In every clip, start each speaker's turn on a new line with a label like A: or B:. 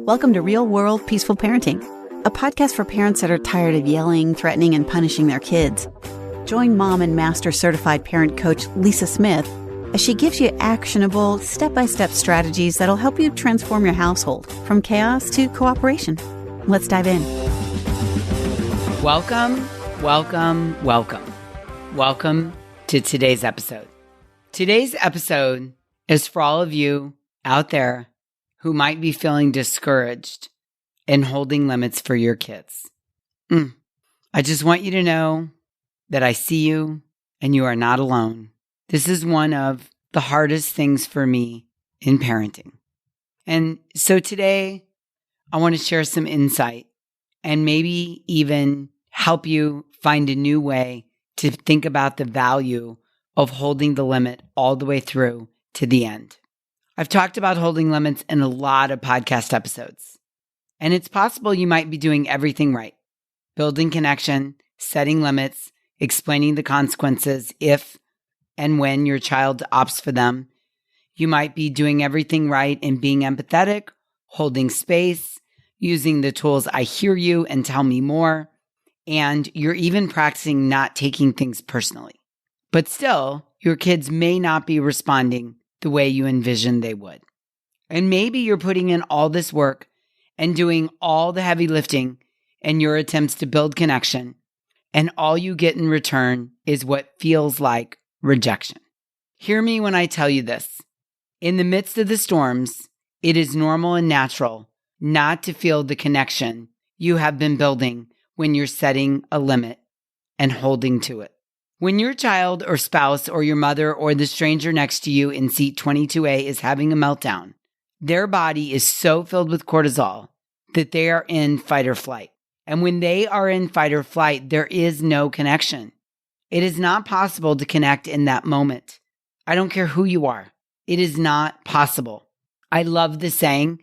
A: Welcome to Real World Peaceful Parenting, a podcast for parents that are tired of yelling, threatening, and punishing their kids. Join mom and master certified parent coach Lisa Smith as she gives you actionable, step-by-step strategies that'll help you transform your household from chaos to cooperation. Let's dive in.
B: Welcome to today's episode. Today's episode is for all of you out there who might be feeling discouraged in holding limits for your kids. I just want you to know that I see you and you are not alone. This is one of the hardest things for me in parenting. And so today, I want to share some insight and maybe even help you find a new way to think about the value of holding the limit all the way through to the end. I've talked about holding limits in a lot of podcast episodes, and it's possible you might be doing everything right. Building connection, setting limits, explaining the consequences if and when your child opts for them. You might be doing everything right in being empathetic, holding space, using the tools I hear you and tell me more, and you're even practicing not taking things personally. But still, your kids may not be responding the way you envisioned they would. And maybe you're putting in all this work and doing all the heavy lifting in your attempts to build connection, and all you get in return is what feels like rejection. Hear me when I tell you this. In the midst of the storms, it is normal and natural not to feel the connection you have been building when you're setting a limit and holding to it. When your child or spouse or your mother or the stranger next to you in seat 22A is having a meltdown, their body is so filled with cortisol that they are in fight or flight. And when they are in fight or flight, there is no connection. It is not possible to connect in that moment. I don't care who you are. It is not possible. I love the saying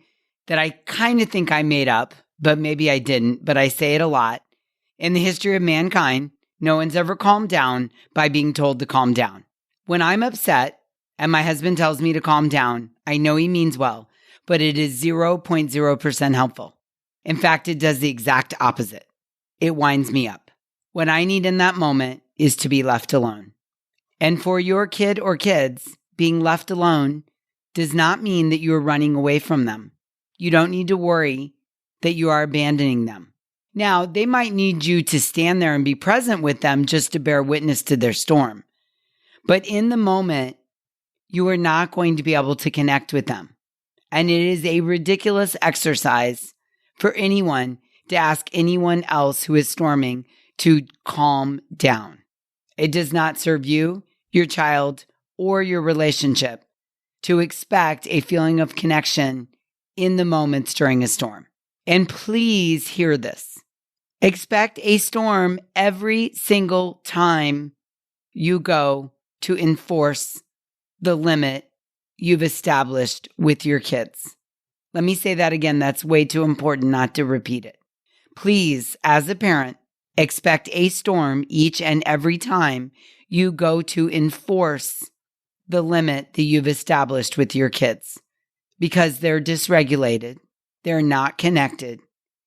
B: that I kind of think I made up, but maybe I didn't, but I say it a lot. In the history of mankind, no one's ever calmed down by being told to calm down. When I'm upset and my husband tells me to calm down, I know he means well, but it is 0.0% helpful. In fact, it does the exact opposite. It winds me up. What I need in that moment is to be left alone. And for your kid or kids, being left alone does not mean that you're running away from them. You don't need to worry that you are abandoning them. Now, they might need you to stand there and be present with them just to bear witness to their storm. But in the moment, you are not going to be able to connect with them. And it is a ridiculous exercise for anyone to ask anyone else who is storming to calm down. It does not serve you, your child, or your relationship to expect a feeling of connection in the moments during a storm. And please hear this. Expect a storm every single time you go to enforce the limit you've established with your kids. Let me say that again. That's way too important not to repeat it. Please, as a parent, expect a storm each and every time you go to enforce the limit that you've established with your kids, because they're dysregulated, they're not connected,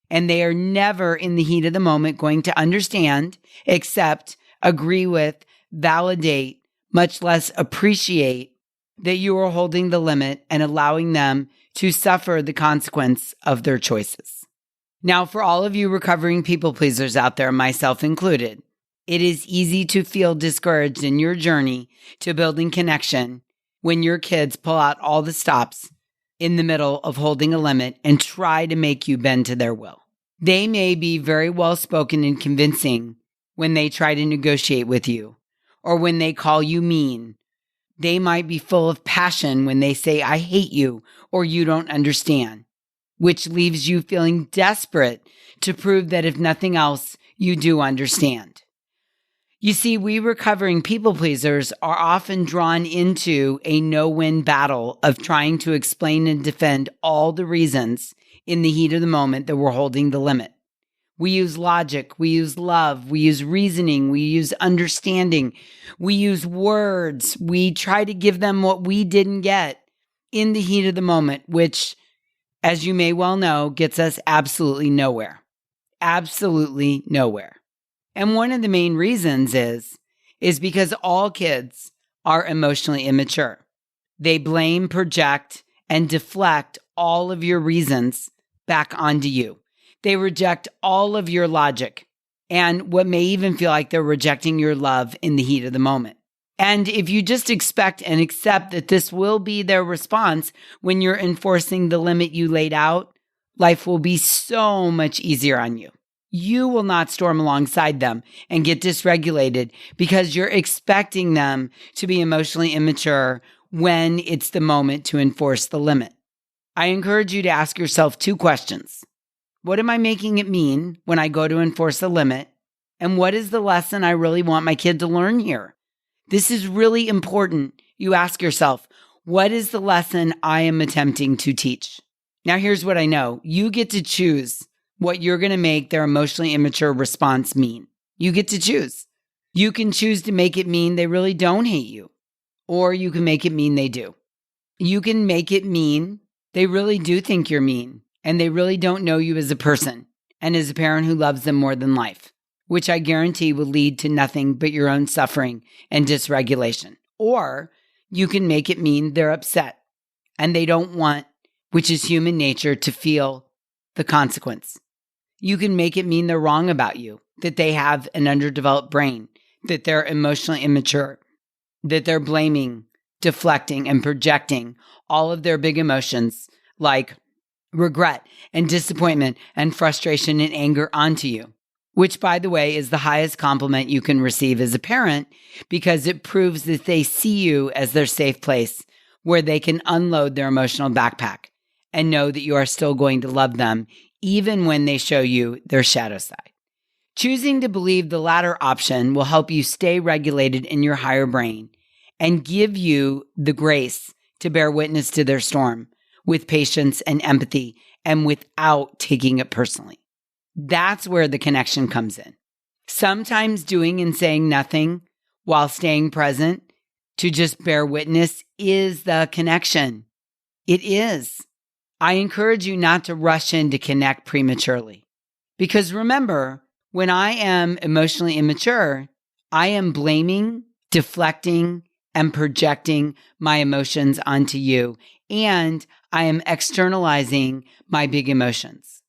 B: and they are never in the heat of the moment going to understand, accept, agree with, validate, much less appreciate that you are holding the limit and allowing them to suffer the consequence of their choices. Now, for all of you recovering people pleasers out there, myself included, it is easy to feel discouraged in your journey to building connection when your kids pull out all the stops in the middle of holding a limit and try to make you bend to their will. They may be very well spoken and convincing when they try to negotiate with you or when they call you mean. They might be full of passion when they say, I hate you or you don't understand, which leaves you feeling desperate to prove that if nothing else, you do understand. You see, we recovering people pleasers are often drawn into a no-win battle of trying to explain and defend all the reasons in the heat of the moment that we're holding the limit. We use logic, we use love, we use reasoning, we use understanding, we use words. We try to give them what we didn't get in the heat of the moment, which as you may well know, gets us absolutely nowhere. Absolutely nowhere. And one of the main reasons is because all kids are emotionally immature. They blame, project, and deflect all of your reasons back onto you. They reject all of your logic and what may even feel like they're rejecting your love in the heat of the moment. And if you just expect and accept that this will be their response when you're enforcing the limit you laid out, life will be so much easier on you. You will not storm alongside them and get dysregulated because you're expecting them to be emotionally immature when it's the moment to enforce the limit. I encourage you to ask yourself 2 questions. What am I making it mean when I go to enforce a limit? And what is the lesson I really want my kid to learn here? This is really important. You ask yourself, what is the lesson I am attempting to teach? Now, here's what I know. You get to choose what you're going to make their emotionally immature response mean. You get to choose. You can choose to make it mean they really don't hate you, or you can make it mean they do. You can make it mean they really do think you're mean, and they really don't know you as a person and as a parent who loves them more than life, which I guarantee will lead to nothing but your own suffering and dysregulation. Or you can make it mean they're upset and they don't want, which is human nature, to feel the consequence. You can make it mean they're wrong about you, that they have an underdeveloped brain, that they're emotionally immature, that they're blaming, deflecting, and projecting all of their big emotions like regret and disappointment and frustration and anger onto you, which, by the way, is the highest compliment you can receive as a parent because it proves that they see you as their safe place where they can unload their emotional backpack and know that you are still going to love them even when they show you their shadow side. Choosing to believe the latter option will help you stay regulated in your higher brain and give you the grace to bear witness to their storm with patience and empathy and without taking it personally. That's where the connection comes in. Sometimes doing and saying nothing while staying present to just bear witness is the connection. It is. I encourage you not to rush in to connect prematurely. Because remember, when I am emotionally immature, I am blaming, deflecting, and projecting my emotions onto you. And I am externalizing my big emotions.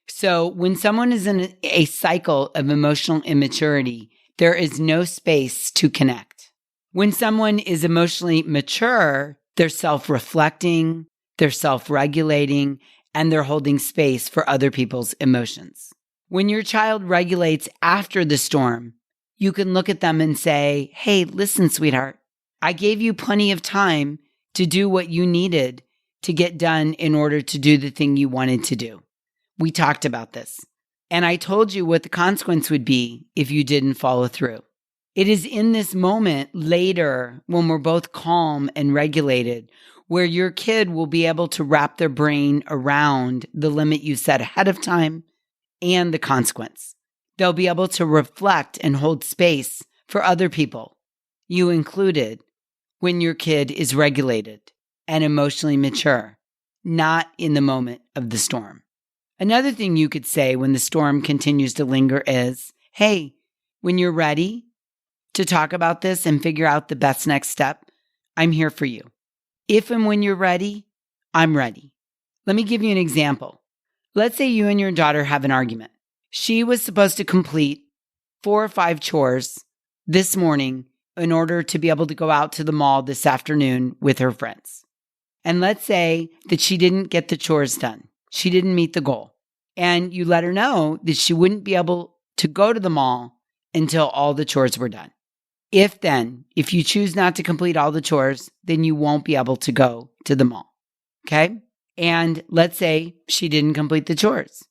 B: So when someone is in a cycle of emotional immaturity, there is no space to connect. When someone is emotionally mature, they're self-reflecting, they're self-regulating, and they're holding space for other people's emotions. When your child regulates after the storm, you can look at them and say, hey, listen, sweetheart, I gave you plenty of time to do what you needed to get done in order to do the thing you wanted to do. We talked about this. And I told you what the consequence would be if you didn't follow through. It is in this moment later when we're both calm and regulated where your kid will be able to wrap their brain around the limit you set ahead of time and the consequence. They'll be able to reflect and hold space for other people, you included, when your kid is regulated and emotionally mature, not in the moment of the storm. Another thing you could say when the storm continues to linger is, hey, when you're ready to talk about this and figure out the best next step, I'm here for you. If and when you're ready, I'm ready. Let me give you an example. Let's say you and your daughter have an argument. She was supposed to complete 4 or 5 chores this morning in order to be able to go out to the mall this afternoon with her friends. And let's say that she didn't get the chores done. She didn't meet the goal. And you let her know that she wouldn't be able to go to the mall until all the chores were done. If you choose not to complete all the chores, then you won't be able to go to the mall. Okay? And let's say she didn't complete the chores.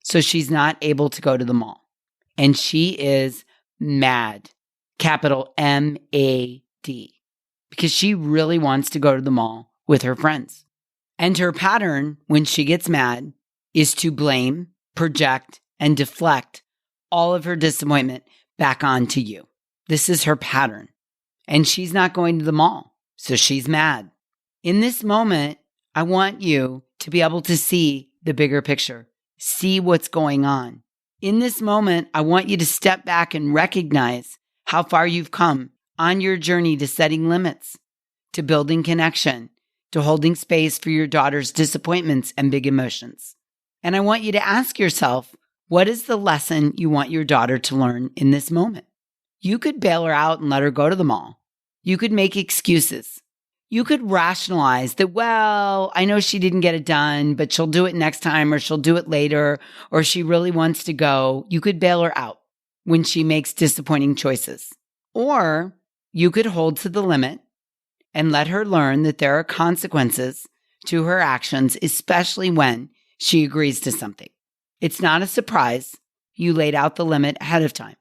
B: So she's not able to go to the mall. And she is mad. Capital M-A-D. Because she really wants to go to the mall with her friends. And her pattern when she gets mad is to blame, project, and deflect all of her disappointment back onto you. This is her pattern. And she's not going to the mall, so she's mad. In this moment, I want you to be able to see the bigger picture, see what's going on. In this moment, I want you to step back and recognize how far you've come on your journey to setting limits, to building connection, to holding space for your daughter's disappointments and big emotions. And I want you to ask yourself, what is the lesson you want your daughter to learn in this moment? You could bail her out and let her go to the mall. You could make excuses. You could rationalize that, well, I know she didn't get it done, but she'll do it next time, or she'll do it later, or she really wants to go. You could bail her out when she makes disappointing choices. Or you could hold to the limit and let her learn that there are consequences to her actions, especially when she agrees to something. It's not a surprise. You laid out the limit ahead of time.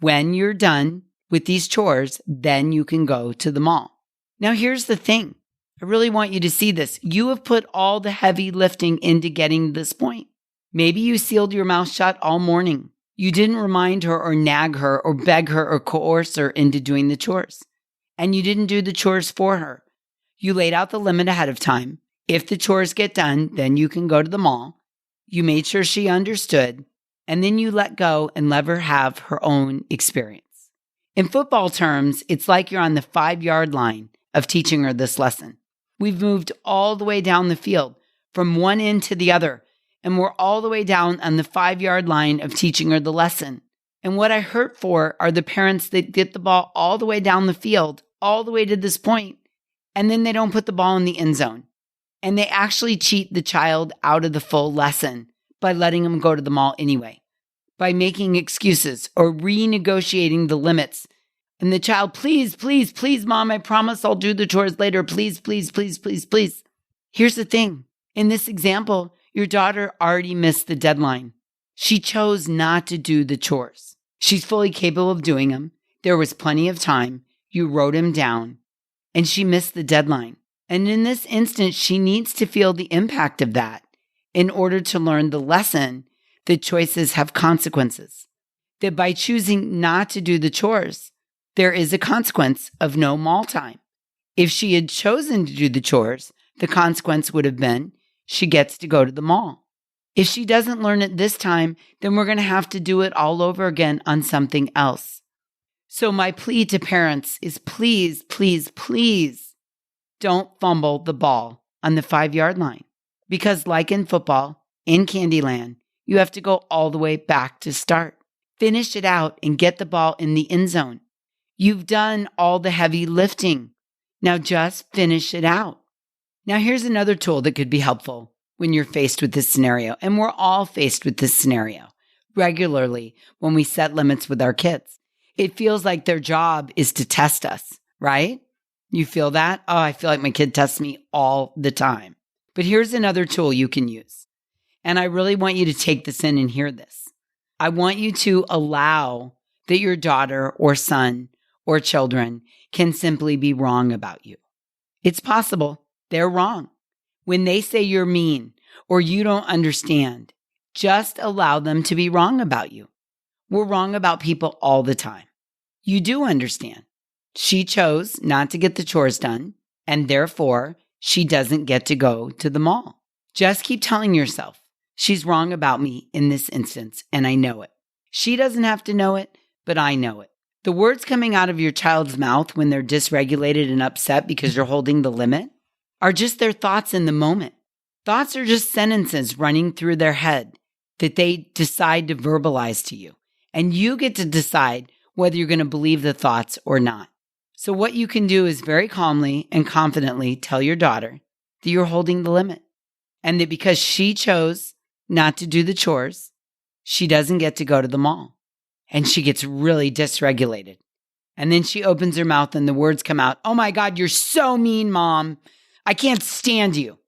B: When you're done with these chores, then you can go to the mall. Now, here's the thing. I really want you to see this. You have put all the heavy lifting into getting to this point. Maybe you sealed your mouth shut all morning. You didn't remind her or nag her or beg her or coerce her into doing the chores. And you didn't do the chores for her. You laid out the limit ahead of time. If the chores get done, then you can go to the mall. You made sure she understood. And then you let go and let her have her own experience. In football terms, it's like you're on the 5-yard line of teaching her this lesson. We've moved all the way down the field from one end to the other, and we're all the way down on the 5-yard line of teaching her the lesson. And what I hurt for are the parents that get the ball all the way down the field, all the way to this point, and then they don't put the ball in the end zone. And they actually cheat the child out of the full lesson by letting them go to the mall anyway, by making excuses or renegotiating the limits. And the child, please, please, please, Mom, I promise I'll do the chores later. Please, please, please, please, please. Here's the thing. In this example, your daughter already missed the deadline. She chose not to do the chores. She's fully capable of doing them. There was plenty of time. You wrote him down, and she missed the deadline. And in this instance, she needs to feel the impact of that in order to learn the lesson that choices have consequences. That by choosing not to do the chores, there is a consequence of no mall time. If she had chosen to do the chores, the consequence would have been she gets to go to the mall. If she doesn't learn it this time, then we're going to have to do it all over again on something else. So my plea to parents is please, please, please don't fumble the ball on the 5-yard line. Because like in football, in Candyland, you have to go all the way back to start. Finish it out and get the ball in the end zone. You've done all the heavy lifting. Now just finish it out. Now here's another tool that could be helpful when you're faced with this scenario. And we're all faced with this scenario regularly when we set limits with our kids. It feels like their job is to test us, right? You feel that? Oh, I feel like my kid tests me all the time. But here's another tool you can use. And I really want you to take this in and hear this. I want you to allow that your daughter or son or children can simply be wrong about you. It's possible they're wrong. When they say you're mean or you don't understand, just allow them to be wrong about you. We're wrong about people all the time. You do understand. She chose not to get the chores done, and therefore she doesn't get to go to the mall. Just keep telling yourself, she's wrong about me in this instance, and I know it. She doesn't have to know it, but I know it. The words coming out of your child's mouth when they're dysregulated and upset because you're holding the limit are just their thoughts in the moment. Thoughts are just sentences running through their head that they decide to verbalize to you. And you get to decide whether you're going to believe the thoughts or not. So what you can do is very calmly and confidently tell your daughter that you're holding the limit. And that because she chose not to do the chores, she doesn't get to go to the mall. And she gets really dysregulated. And then she opens her mouth and the words come out, "Oh my God, you're so mean, Mom. I can't stand you."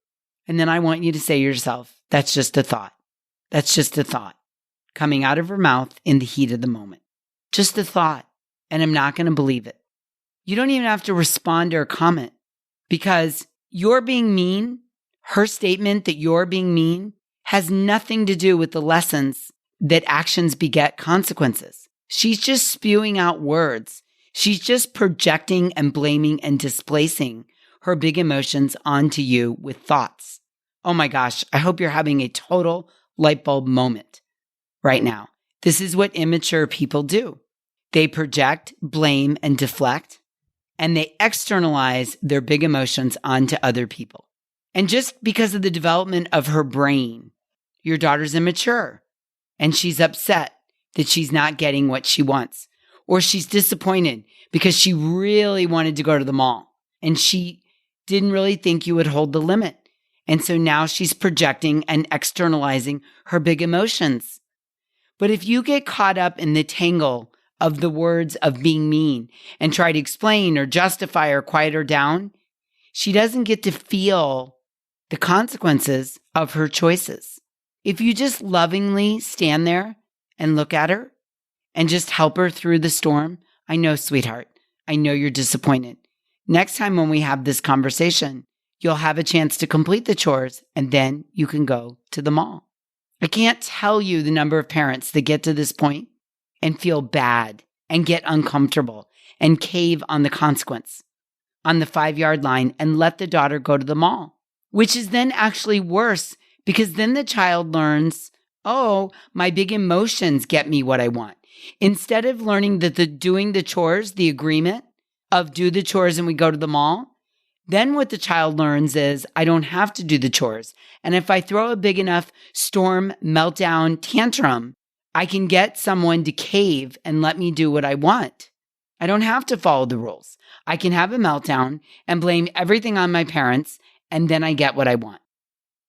B: And then I want you to say to yourself, that's just a thought. That's just a thought coming out of her mouth in the heat of the moment. Just a thought. And I'm not going to believe it. You don't even have to respond to her comment because you're being mean. Her statement that you're being mean has nothing to do with the lessons that actions beget consequences. She's just spewing out words. She's just projecting and blaming and displacing her big emotions onto you with thoughts. Oh my gosh, I hope you're having a total light bulb moment right now. This is what immature people do. They project, blame, and deflect, and they externalize their big emotions onto other people. And just because of the development of her brain, your daughter's immature and she's upset that she's not getting what she wants, or she's disappointed because she really wanted to go to the mall and she didn't really think you would hold the limit. And so now she's projecting and externalizing her big emotions. But if you get caught up in the tangle of the words of being mean and try to explain or justify or quiet her down, she doesn't get to feel the consequences of her choices. If you just lovingly stand there and look at her and just help her through the storm, I know, sweetheart, I know you're disappointed. Next time when we have this conversation, you'll have a chance to complete the chores and then you can go to the mall. I can't tell you the number of parents that get to this point and feel bad and get uncomfortable and cave on the consequence on the 5-yard line and let the daughter go to the mall, which is then actually worse because then the child learns, oh, my big emotions get me what I want. Instead of learning that doing the chores, the agreement of do the chores and we go to the mall, then what the child learns is I don't have to do the chores. And if I throw a big enough storm, meltdown, tantrum, I can get someone to cave and let me do what I want. I don't have to follow the rules. I can have a meltdown and blame everything on my parents, and then I get what I want.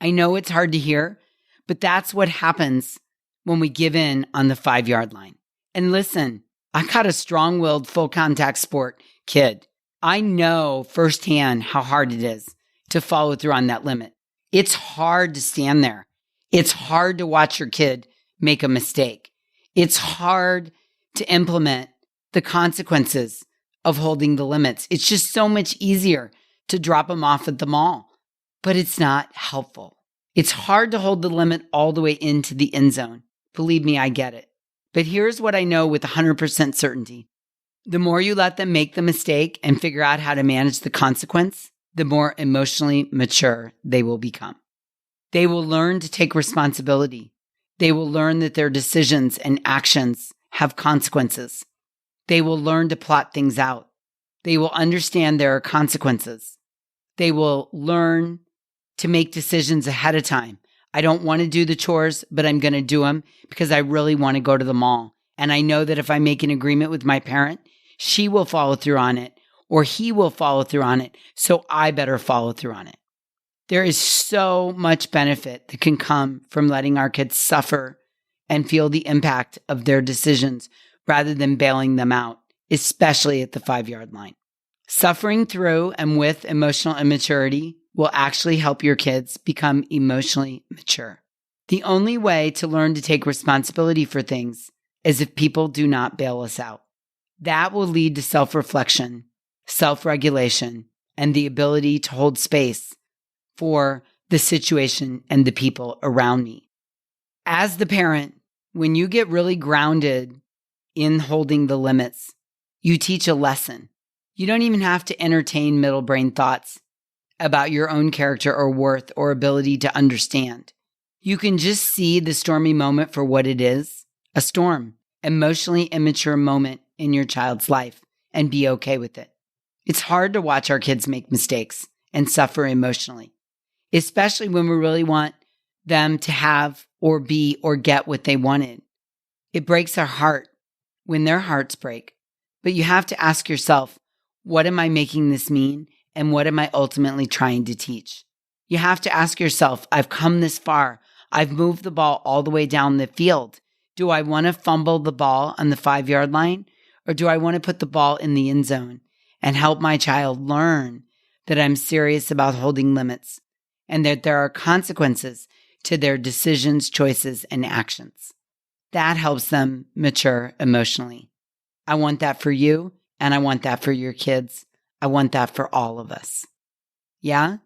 B: I know it's hard to hear, but that's what happens when we give in on the 5-yard line. And listen, I got a strong-willed, full-contact sport kid. I know firsthand how hard it is to follow through on that limit. It's hard to stand there. It's hard to watch your kid make a mistake. It's hard to implement the consequences of holding the limits. It's just so much easier to drop them off at the mall, but it's not helpful. It's hard to hold the limit all the way into the end zone. Believe me, I get it. But here's what I know with 100% certainty. The more you let them make the mistake and figure out how to manage the consequence, the more emotionally mature they will become. They will learn to take responsibility. They will learn that their decisions and actions have consequences. They will learn to plot things out. They will understand there are consequences. They will learn to make decisions ahead of time. I don't want to do the chores, but I'm going to do them because I really want to go to the mall. And I know that if I make an agreement with my parent, she will follow through on it or he will follow through on it. So I better follow through on it. There is so much benefit that can come from letting our kids suffer and feel the impact of their decisions rather than bailing them out, especially at the 5-yard line. Suffering through and with emotional immaturity will actually help your kids become emotionally mature. The only way to learn to take responsibility for things is if people do not bail us out. That will lead to self-reflection, self-regulation, and the ability to hold space for the situation and the people around me. As the parent, when you get really grounded in holding the limits, you teach a lesson. You don't even have to entertain middle brain thoughts about your own character or worth or ability to understand. You can just see the stormy moment for what it is, a storm, emotionally immature moment in your child's life, and be okay with it. It's hard to watch our kids make mistakes and suffer emotionally, especially when we really want them to have or be or get what they wanted. It breaks our heart when their hearts break. But you have to ask yourself, what am I making this mean? And what am I ultimately trying to teach? You have to ask yourself, I've come this far. I've moved the ball all the way down the field. Do I want to fumble the ball on the 5-yard line? Or do I want to put the ball in the end zone and help my child learn that I'm serious about holding limits and that there are consequences to their decisions, choices, and actions? That helps them mature emotionally. I want that for you, and I want that for your kids. I want that for all of us. Yeah?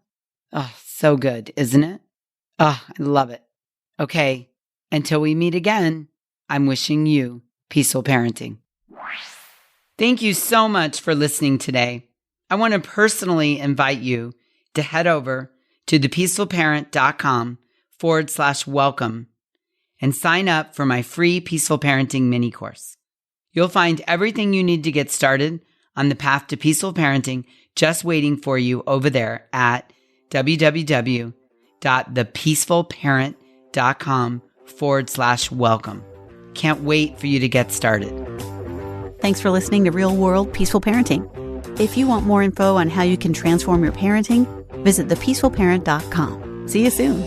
B: Oh, so good, isn't it? Oh, I love it. Okay, until we meet again, I'm wishing you peaceful parenting. Thank you so much for listening today. I want to personally invite you to head over to thepeacefulparent.com/welcome and sign up for my free Peaceful Parenting mini course. You'll find everything you need to get started on the path to peaceful parenting just waiting for you over there at www.thepeacefulparent.com/welcome. Can't wait for you to get started.
A: Thanks for listening to Real World Peaceful Parenting. If you want more info on how you can transform your parenting, visit thepeacefulparent.com. See you soon.